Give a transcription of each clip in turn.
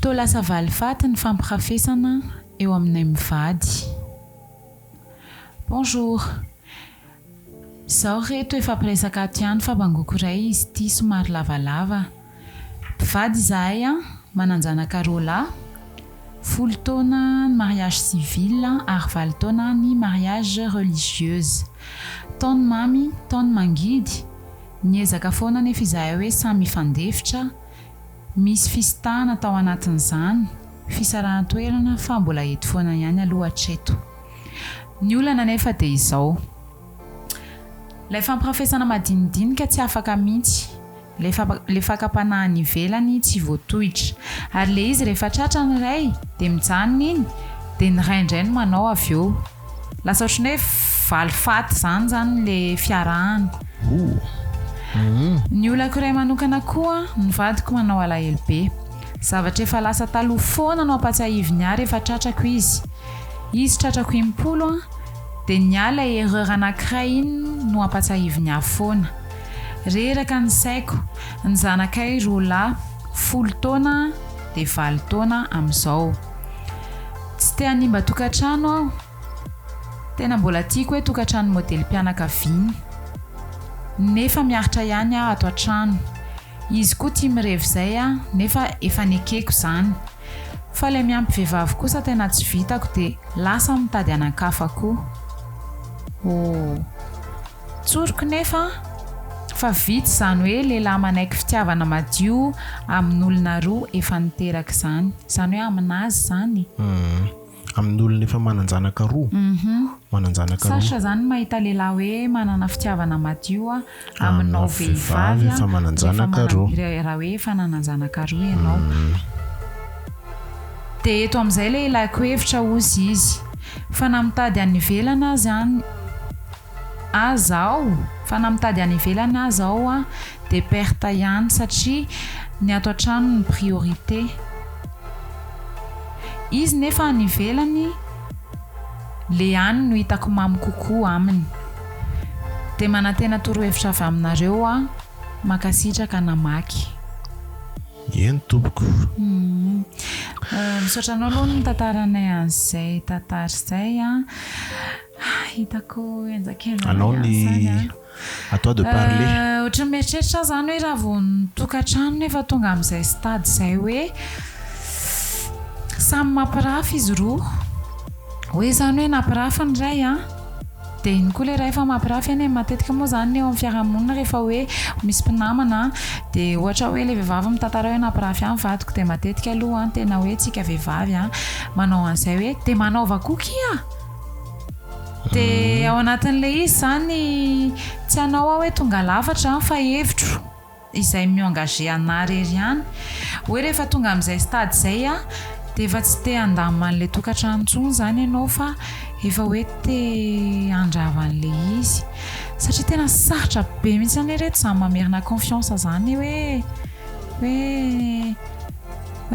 Toa lasa valifaty ny fampirafesana eo aminay mivady. Bonjour. Zaho reto efa presaka tiany fa bangoko iray izy ity somary lavalava. Mpivady izahay mananjanaka rola. 10 taona ny mariage civil ary 20 taona ny mariage religieuse. Taony mamy, taony mangidy. Niezaka foana nefa izahay hoe samy mifandefitra. Misy fistana tao anatin'izany. Fisarahan-toerana fa mbola eto foana ihany aloha hatreto. Ny olana nefa dia izao. Ilay fampirafesana madinidinika tsy afaka mihitsy. Le fakapanahy ivelany tsy voatohitra. Ary le izy rehefa tratra ny iray dia mijanona iny dia ny iray indray no manao avy eo. Lasa ohatran'ny hoe valifaty zany le fiarahana. Ny olako iray manokana koa ny vadiko manao alahelo be. Zavatra efa lasa taloha foana no ampatsahiviny ary efa tratrako izy. Izy tratrako impolo dia ny ala erreur anankiray iny no ampatsahiviny afoana. Reraka ny saiko, ny zanakay rola 10 taona dia 20 taona amin'izao. Tsy te hanimba tokantrano aho. Tena mbola tiako hoe tokantrano modely mpianakaviana. Nefa miaritra ihany aho ato an-trano. Izy koa tia mirevy izay nefa efa nekeko izany. Fa ilay miampy vehivavy kosa tena tsy vitako dia lasa mitady anan-kafa koa. Tsoroko nefa fa vitsy izany hoe lehilahy manaiky fitiavana madio amin'olona roa efa niteraka izany. Izany hoe aminazy izany. Amin'olona efa mananjanaka roa. Mananjanaka roa. Sarotra izany mahita lehilahy hoe manana fitiavana madio aminao vehivavy efa mananjanaka roa. Raha hoe efa nananjanaka roa ianao. Dia eto amin'izay lehilahyko hevitra ozy izy. Fa namitady any ivelana izany azaho. Fa namitady any ivelana azaho dia perte ihany satria ny ato an-trano ny priorité. Izy nefa any ivelany le any no hitako mamy kokoa aminy. Dia manantena torohevitra avy aminareo makasitraka namaky. Eny tompoko. Misaotra anao aloha ny tantaranay an'izay tantara izay hitako enjakena. Anao ny à toi de parler. Ohatran'ny mieritreritra izany hoe raha vao tokantrano nefa tonga amin'izay stade izay hoe samy mampirafy izy roa. Hoe izany hoe nampirafy ny iray dia iny koa ilay iray efa mampirafy any. Matetika moa izany eo amin'ny fiarahamonina rehefa hoe misy mpinamana dia ohatra hoe ilay vehivavy mitantara hoe nampirafy any vadiko dia matetika aloha tena hoe tsika vehivavy manao an'izay hoe dia manaova kokia. Dia ao anatin'ilay izy izany tsy hanao hoe tonga lafatra fa hevitro izay miengage ana rery ihany. Hoe rehefa tonga amin'izay stade izay dia efa tsy te handamina an'ilay tokantrano intsony izany ianao fa efa hoe te handrava an'ilay izy. Satria tena sarotra be mihitsy any reto izany mamerina confiance izany hoe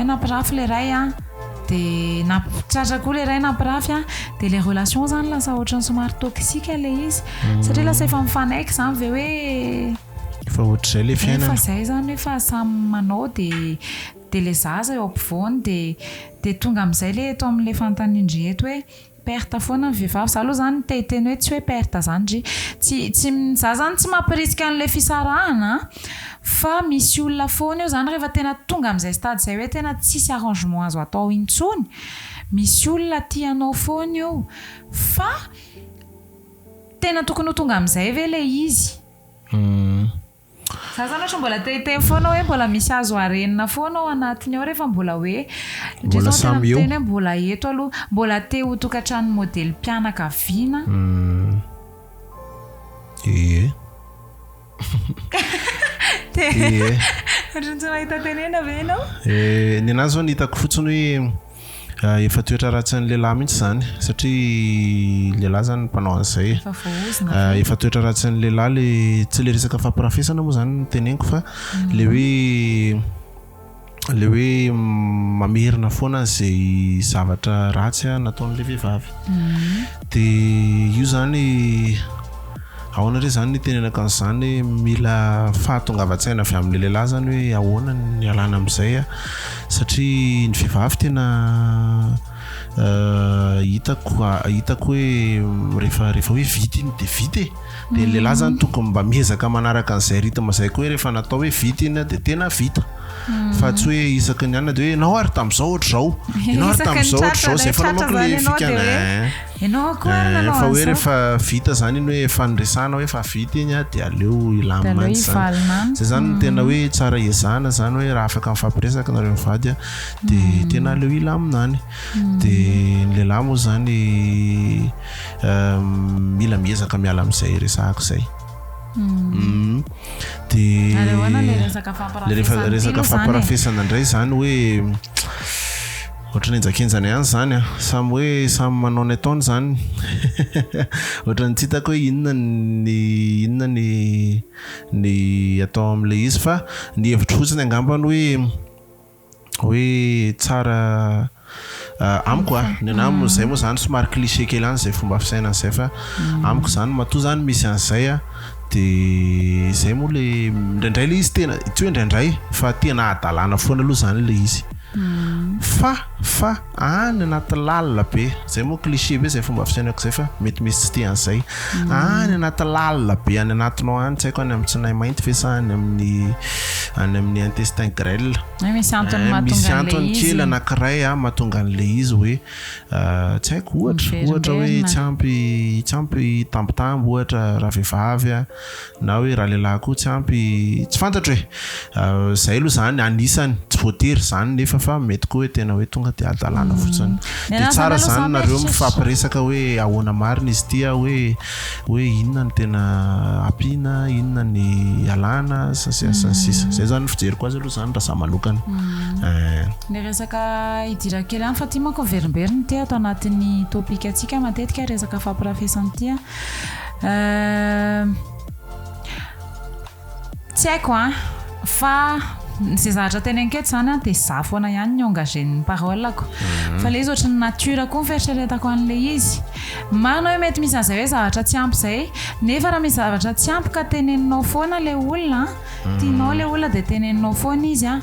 nampirafy ilay iray dia napitratra koa ilay iray nampirafy dia ilay relation izany lasa ohatran'ny somary toksika ilay izy. Satria lasa efa mifanaiky izany ve hoe efa ohatr'izay ilay fiainana. Efa izay izany efa samy manao dia ilay zaza eo ampovoany dia tonga amin'izay ilay eto amin'ilay fanontaniana reto hoe perte foana ny vehivavy. Za aloha izany teny hoe tsy hoe perte izany za izany tsy mampirisika an'ilay fisarahana fa misy olona foana eo izany rehefa tena tonga amin'izay stade izay hoe tena tsisy arrangement azo atao intsony. Misy olona tianao foana eo fa tena tokony ho tonga amin'izay ve ilay izy. Za izany ohatra mbola te foana hoe mbola misy azo harenina foana ao anatiny ao rehefa mbola hoe mbola samy eo. Tena mbola eto aloha mbola te ho tokantrano modely mpianakaviana. Ohatran'ny tsy mahita tenena ve ianao? Ny anazy zao ny hitako fotsiny hoe efa toetra ratsy ny lehilahy mihitsy izany satria lehilahy izany mpanao an'izay. Efa toetra ratsy ny lehilahy tsy le resaka fampirafesana moa izany teneniko fa le hoe mamerina foana izay zavatra ratsy nataon'ilay vehivavy. Dia io izany ahoana re zany ny tenenaka an'izany mila fahatongavan-tsaina avy amin'ny lehilahy zany hoe ahoana ny alana amin'izay satria ny vehivavy tena hitako hoe rehefa hoe vity iny de vity de ny lehilahy zany tokony mba miezaka manaraka an'izay rythme zay koa hoe rehefa natao hoe vity iny de tena vita fa tsy hoe isaky ny anina de hoe ianao ary tam'izao ohatr'izao ianao ary tam'izao ohatr'izao zay fa manko le fikana fa hoe rehefa vita zany iny hoe efa niresana hoe efa vita iny de aleo ilamina zany zay zany tena hoe tsara iezahana zany hoe raha afaka mifampiresaka nareo mivady de tena aleo ilaminany de ny lehilahy moa zany mila miezaka miala amin'izay resahako zay de le resaka famparafesana indray zany hoe ohatrany enjakenjana ihany zany samy hoe samy manao ny ataony zany ohatrany tsy hitako hoe inona ny atao amin'le izy fa ny hevitry fotsiny angambany hoe tsara amiko ny anamo zay moa zany somary cliché kely any zay fomba fisaina an'izay fa amiko zany matoa zany misy an'izay de zay moa le indraindray le izy tena tsy hoe indraindray fa tena adalana foana aloha zany le izy fa any anaty lalina be zay moa cliché be zay fomba fisainako zay fa mety misy tsy tia an'izay any anaty lalina be any anatinao any tsy haiko any amin'ny tsinay mainty ve sa any amin'ny intestin grêle misy antony kely anankiray mahatonga an'le izy hoe tsy haiko ohatra hoe tsy ampy tambitamby ohatra raha vehivavy na hoe raha lehilahy koa tsy ampy tsy fantatro hoe zay aloha zany anisany tsy voatery zany nefa fa mety koa hoe tena hoe tonga de adalana fotsiny de tsara zany nareo mifampiresaka hoe ahoana marina izy tia hoe inona ny tena ampiana inona ny alana sisa zay zany fijeriko azy aloha zany raha samy manokana le resaka idira kely any fa tia manko verimberiny tia ato anatin'ny topika atsika matetika resaka fampirafesany tia tsy haiko fa zay zavatra tena enketo zany de za foana ihany ny engagen'ny parolako fa le izy ohatry ny nature koa fieritreretako an'le izy marina hoe mety misy an'izay hoe zavatra tsy ampy zay nefa raha misy zavatra tsy ampy ka teneninao foana le olona tianao le olona de teneninao foana izy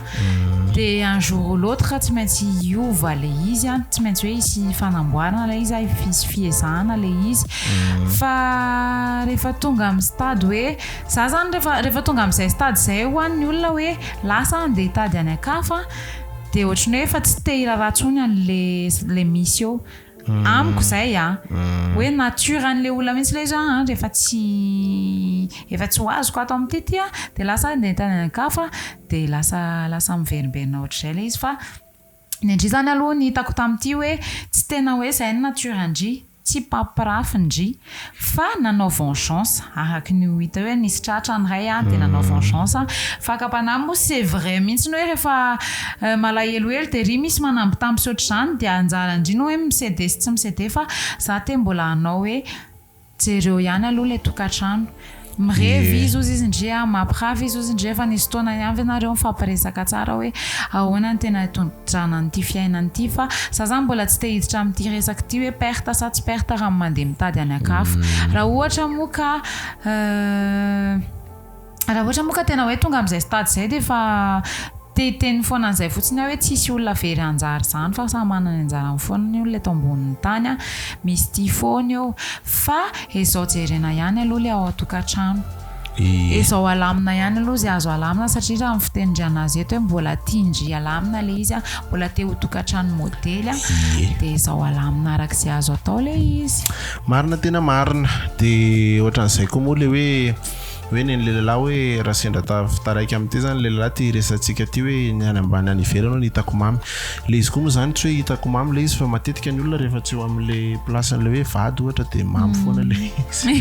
de un jour ou l'autre tsy maintsy hiova le izy tsy maintsy hoe hisy fanamboarana le izy hisy fiezahana le izy fa rehefa tonga amin'ny stade hoe za zany rehefa tonga amin'izay stade zay ho an'ny olona hoe lasa andeha hitady any akafa de ohatrany hoe efa tsy te hiraratsony an'le misy eo amiko zay hoe nature an'le olona mihitsy le izy rehefa tsy ho azoko ato amin'ity tia de lasa andeha hitady any akafa de lasa miverimberina ohatr'izay le izy fa ny andry zany aloha ny hitako tamin'ity hoe tsy tena hoe zay ny nature andry tsy pampirafindry fa nanao vengeance araka ny hita hoe nisy tratra ny ray de nanao vengeance fa kapanahy moa c'est vrai mihitsy hoe rehefa malahelohelo de ry misy manamby tampy sotra zany de anjara indrino hoe misede sy tsy misede fa za te mbola hanao hoe jereo ihany aloha le tokantrano mirevy izy ozy izy indria mampiravy izy ozy indria fa nisy fotoana ihany venareo mifampiresaka tsara hoe ahoana ny tena tondrana n'ity fiainana ity fa za zany mbola tsy te hiditra amin'ity resaka ity hoe perte sa tsy perte raha mandeha mitady any akafo raha ohatra moka tena hoe tonga amin'izay stade zay de fa teny foana an'izay fotsiny hoe tsisy olona very anjara zany fa samy manana anjara amin'ny foanany olona eto ambonin'ny tany misy tia foana eo fa ezao jerena ihany aloha le ao atokantrano ezao alamina ihany aloha zay azo alamina satria raha mifitenindriana azy eto hoe mbola tiandry alamina le izy mbola te ho tokantrano modely de ezao alamina arak'izay azo atao le izy marina tena marina de ohatran'izay koa moa le hoe ny lehilahy hoe raha sendra taraiky amin'ity zany lehilahy ty resantsika ty hoe ny any ambany any ivelany ny hitako mamy le izy koa moa zany tsy hoe hitako mamy le izy fa matetika ny olona rehefa tsy eo amin'le placen'le hoe vady ohatra de mamy foana le izy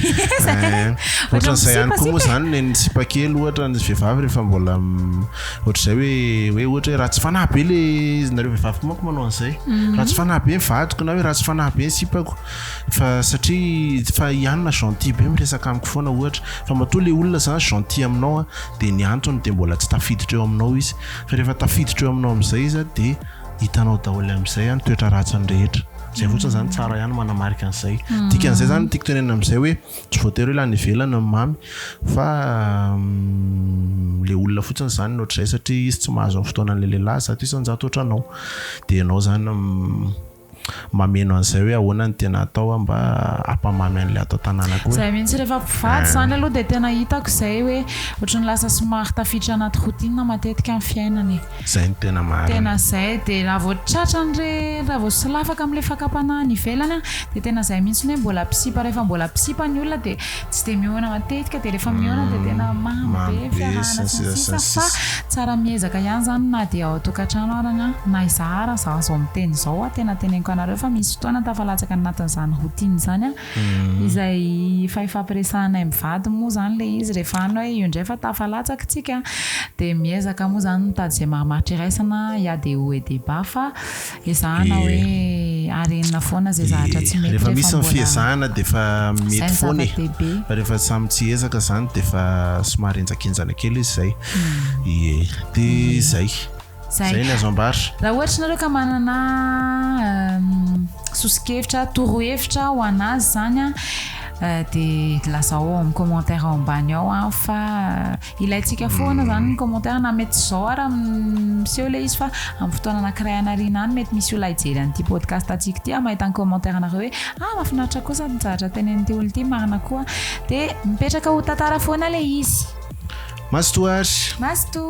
ohatran'izay ihany koa moa zany ny sipakely ohatra ny vehivavy rehefa mbola ohatr'izay hoe ohatra hoe raha tsy fanahy be le izy nareo vehivavy manko manao an'izay raha tsy fanahy be ny vadiko na hoe raha tsy fanahy be ny sipako fa satria fa ihanina gentil be miresaka amiko foana ohatra fa matoa le olona zany gentil aminao de ny antony de mbola tsy tafiditra eo aminao izy fa rehefa tafiditra eo aminao amin'izay izy de hitanao daholo amin'izay toetra ratsiny rehetra zay fotsiny zany tsara ihany manamarika an'izay dikan'izay zany tiako tenena amin'izay hoe tsy voatery hoe lany ivelany ny mamy fa le olona fotsiny zany nohatr'izay satria izy tsy mahazo amin'ny fotoanan'le lehilahy zato isan-jato ohatranao dia ianao zany mameno an'izay hoe ahoana ny tena atao mba ampamamy an'le atao tanànako zay mihitsy rehefa mpivady zany aloha dia tena hitako izay hoe ohatrany lasa somary tafiditra anaty routine matetika amin'ny fiainany zay ny tena marina tena zay dia raha vao tratrany raha vao sy lafaka amin'ilay fakapanahy ny ivelany dia tena zay mihitsy hoe mbola misipa rehefa mbola misipa ny olona dia tsy dia mihoana matetika dia rehefa mihoana dia tena mamy be fiarahana sisa fa tsara miezaka ihany zany na dia ao tokantrano arana na izahara zao miteny izao tena teneniko anareo fa misy fotoana tafalatsaka anatin'izany routine zany izay ifampiresahanay mivady moa zany le izy rehefa any hoe io indray fa tafalatsaka tsika dia miezaka moa zany mitady izay mahamaritra iraisana iady hoe débat fa ezahana hoe arenina foana zay zahatra tsy mety rehefa misy nyfiezahana dia efa mety foana fa rehefa samy tsy ezaka zany dia efa somary enjakenjana kely izy zay dia zay ny azo ambaritra raha ohatra nareo ka manana sosikevitra torohevitra ho anazy zany dia lasa ao amin'ny commentaire ao ambany ao fa ilayntsika foana zany ny commentaire na mety zao ara miseho le izy fa amin'ny fotoana anankiray anariana any mety misy olona hijery an'ity podcast atsika ity mahita ny commentaire anareo hoe mahafinaritra kosa ny zavatra tenen'ity olona ity marina koa dia mipetraka ho tantara foana le izy masto ary masto